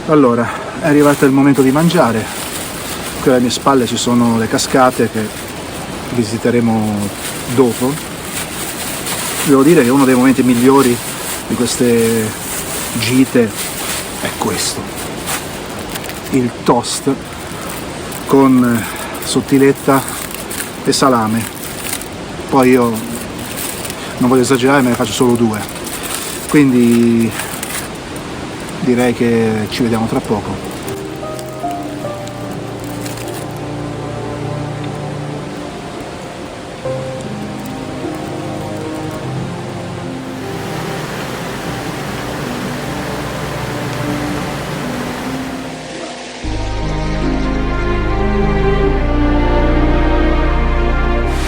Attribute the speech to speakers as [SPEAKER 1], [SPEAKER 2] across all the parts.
[SPEAKER 1] Allora, è arrivato il momento di mangiare. Qui alle mie spalle ci sono le cascate che visiteremo dopo. Devo dire che uno dei momenti migliori di queste gite è questo. Il toast con sottiletta e salame. Poi io non voglio esagerare, me ne faccio solo 2. Quindi direi che ci vediamo tra poco.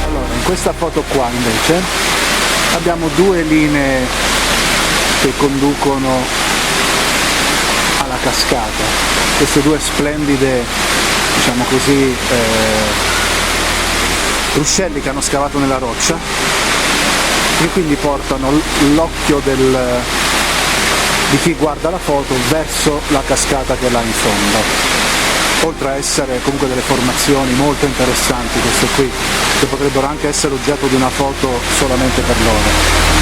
[SPEAKER 1] Allora, in questa foto qua invece abbiamo 2 linee che conducono alla cascata, queste 2 splendide, diciamo così, ruscelli che hanno scavato nella roccia e quindi portano l'occhio di chi guarda la foto verso la cascata che è là in fondo. Oltre a essere comunque delle formazioni molto interessanti queste qui, che potrebbero anche essere oggetto di una foto solamente per loro.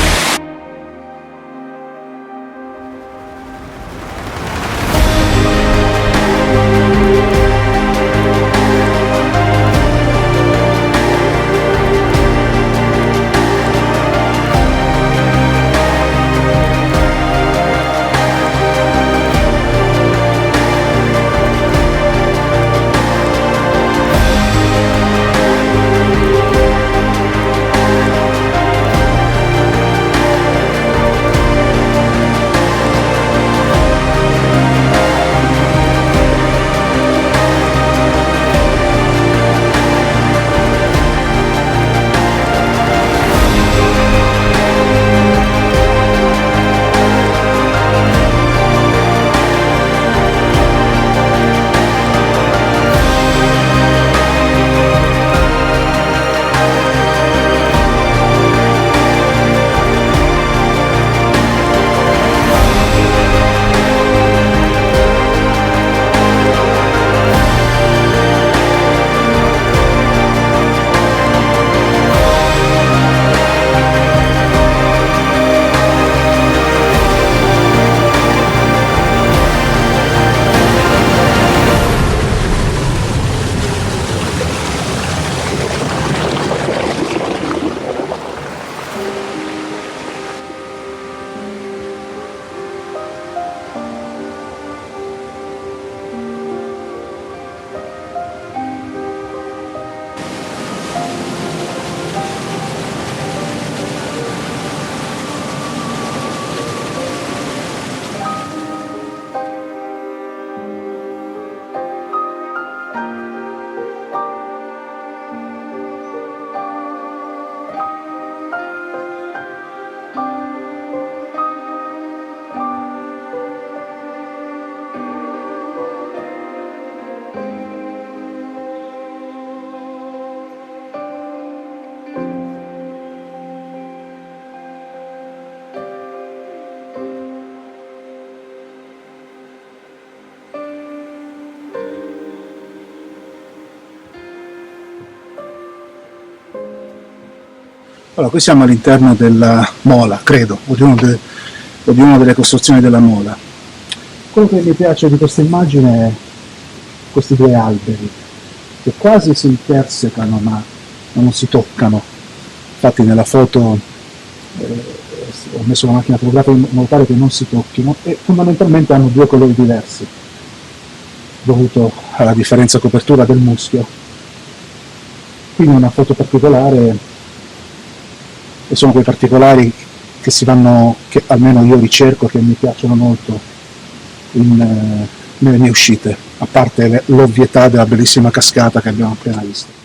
[SPEAKER 1] Allora, qui siamo all'interno della mola, credo, o di una delle costruzioni della mola. Quello che mi piace di questa immagine è questi 2 alberi, che quasi si intersecano ma non si toccano. Infatti nella foto ho messo la macchina fotografica in modo tale che non si tocchino e fondamentalmente hanno 2 colori diversi, dovuto alla differenza copertura del muschio. Quindi una foto particolare, e sono quei particolari che almeno io ricerco, che mi piacciono molto nelle mie uscite, a parte l'ovvietà della bellissima cascata che abbiamo appena visto.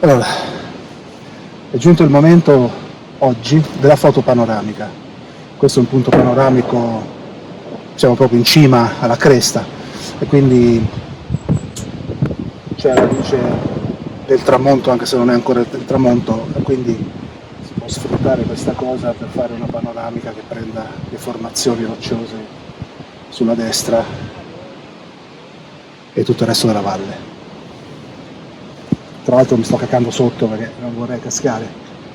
[SPEAKER 1] Allora, è giunto il momento oggi della foto panoramica. Questo è un punto panoramico, siamo proprio in cima alla cresta e quindi c'è la luce del tramonto, anche se non è ancora il tramonto, e quindi si può sfruttare questa cosa per fare una panoramica che prenda le formazioni rocciose sulla destra e tutto il resto della valle. Tra l'altro mi sto cacando sotto perché non vorrei cascare.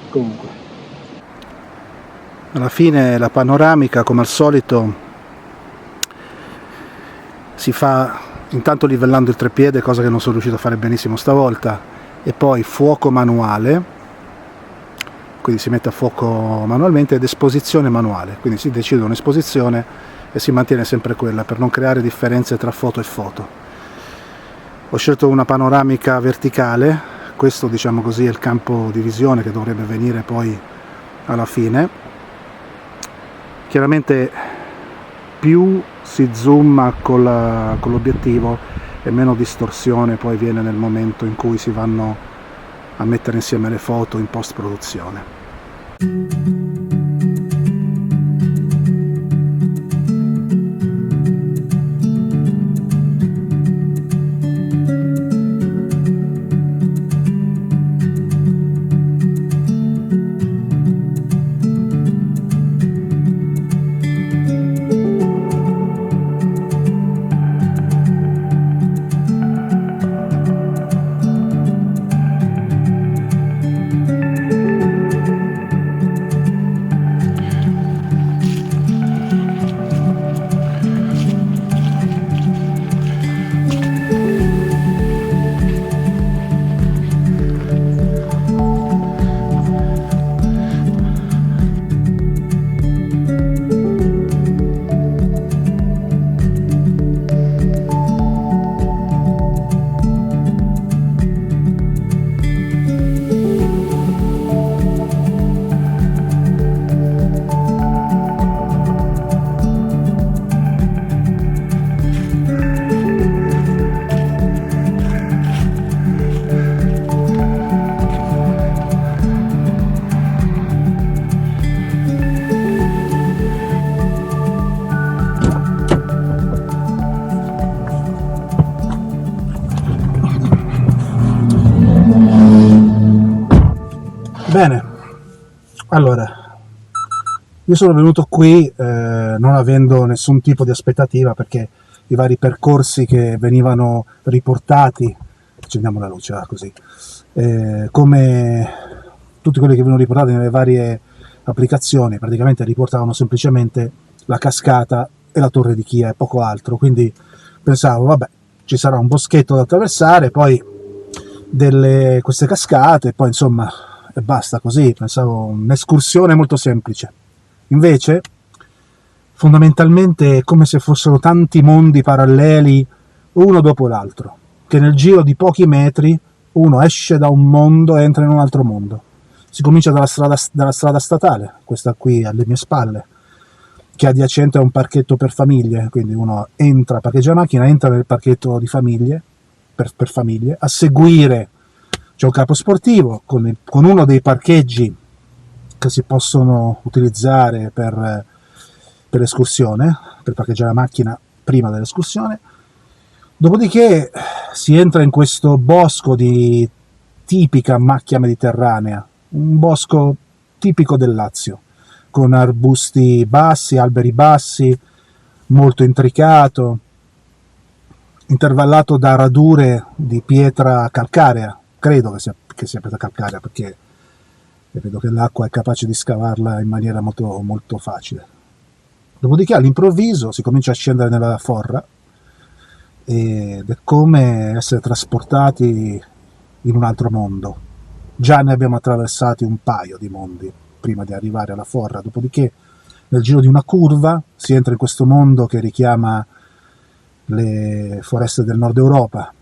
[SPEAKER 1] Comunque, alla fine la panoramica, come al solito, si fa intanto livellando il treppiede, cosa che non sono riuscito a fare benissimo stavolta, e poi fuoco manuale, quindi si mette a fuoco manualmente, ed esposizione manuale, quindi si decide un'esposizione e si mantiene sempre quella per non creare differenze tra foto e foto. Ho scelto una panoramica verticale, questo diciamo così è il campo di visione che dovrebbe venire poi alla fine. Chiaramente più si zooma con l'obiettivo e meno distorsione poi viene nel momento in cui si vanno a mettere insieme le foto in post produzione. Bene, allora, io sono venuto qui non avendo nessun tipo di aspettativa, perché i vari percorsi che venivano riportati, accendiamo la luce, così, come tutti quelli che venivano riportati nelle varie applicazioni, praticamente riportavano semplicemente la cascata e la torre di Chia e poco altro, quindi pensavo, vabbè, ci sarà un boschetto da attraversare, poi queste cascate, poi insomma, e basta, così, pensavo un'escursione molto semplice. Invece, fondamentalmente è come se fossero tanti mondi paralleli, uno dopo l'altro, che nel giro di pochi metri uno esce da un mondo e entra in un altro mondo. Si comincia dalla strada statale, questa qui alle mie spalle, che è adiacente a un parchetto per famiglie, quindi uno entra, parcheggia la macchina, entra nel parchetto di famiglie, per famiglie, a seguire c'è un campo sportivo con uno dei parcheggi che si possono utilizzare per l'escursione, per parcheggiare la macchina prima dell'escursione. Dopodiché si entra in questo bosco di tipica macchia mediterranea, un bosco tipico del Lazio, con arbusti bassi, alberi bassi, molto intricato, intervallato da radure di pietra calcarea. Credo che sia pietra calcarea, perché vedo che l'acqua è capace di scavarla in maniera molto, molto facile. Dopodiché all'improvviso si comincia a scendere nella forra ed è come essere trasportati in un altro mondo. Già ne abbiamo attraversati un paio di mondi prima di arrivare alla forra, dopodiché nel giro di una curva si entra in questo mondo che richiama le foreste del nord Europa.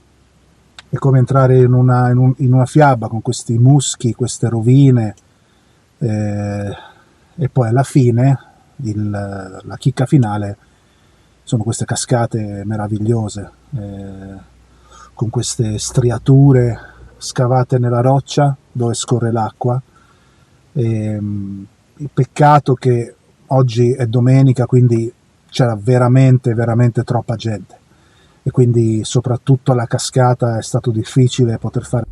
[SPEAKER 1] È come entrare in una fiaba con questi muschi, queste rovine, e poi alla fine la chicca finale sono queste cascate meravigliose, con queste striature scavate nella roccia dove scorre l'acqua. Il peccato che oggi è domenica, quindi c'era veramente veramente troppa gente, e quindi soprattutto alla cascata è stato difficile poter fare.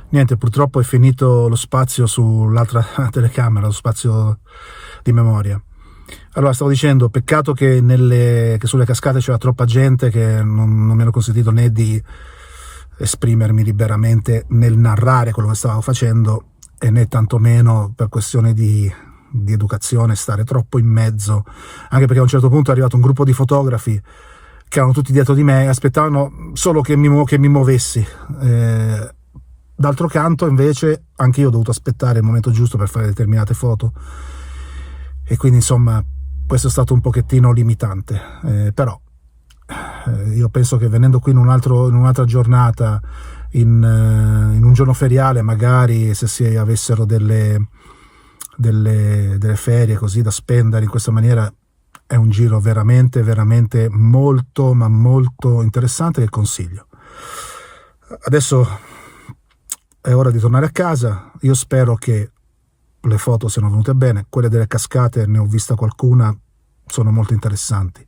[SPEAKER 1] Niente, purtroppo è finito lo spazio sull'altra telecamera, lo spazio di memoria. Allora, stavo dicendo, peccato che sulle cascate c'era troppa gente, che non mi hanno consentito né di esprimermi liberamente nel narrare quello che stavo facendo, e né tantomeno, per questione di educazione, stare troppo in mezzo, anche perché a un certo punto è arrivato un gruppo di fotografi che erano tutti dietro di me e aspettavano solo che mi muovessi. D'altro canto, invece, anche io ho dovuto aspettare il momento giusto per fare determinate foto, e quindi insomma questo è stato un pochettino limitante, però io penso che venendo qui in un'altra giornata, in un giorno feriale, magari se si avessero delle ferie così da spendere in questa maniera, è un giro veramente veramente molto ma molto interessante, che consiglio. Adesso è ora di tornare a casa. Io spero che le foto siano venute bene. Quelle delle cascate, ne ho vista qualcuna, sono molto interessanti.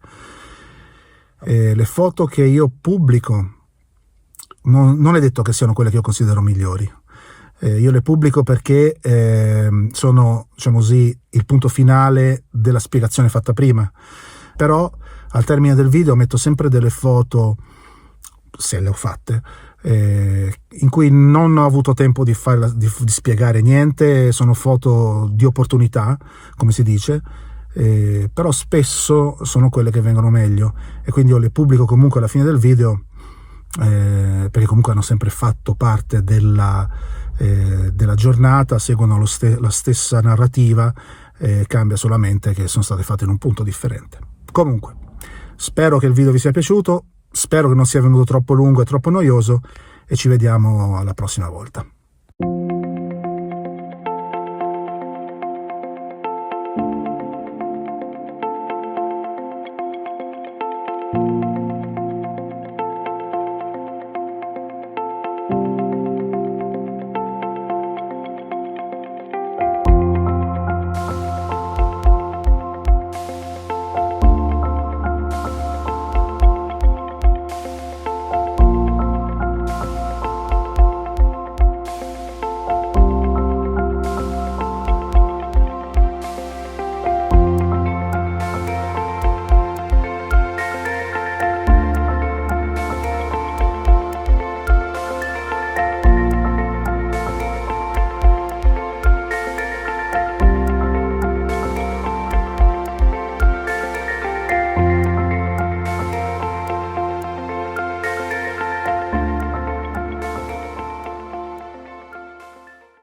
[SPEAKER 1] Le foto che io pubblico non è detto che siano quelle che io considero migliori. Io le pubblico perché sono, diciamo così, il punto finale della spiegazione fatta prima. Però al termine del video metto sempre delle foto, se le ho fatte, in cui non ho avuto tempo di spiegare niente. Sono foto di opportunità, come si dice, però spesso sono quelle che vengono meglio, e quindi io le pubblico comunque alla fine del video, perché comunque hanno sempre fatto parte della giornata, seguono la stessa narrativa, cambia solamente che sono state fatte in un punto differente. Comunque, spero che il video vi sia piaciuto, spero che non sia venuto troppo lungo e troppo noioso, e ci vediamo alla prossima volta.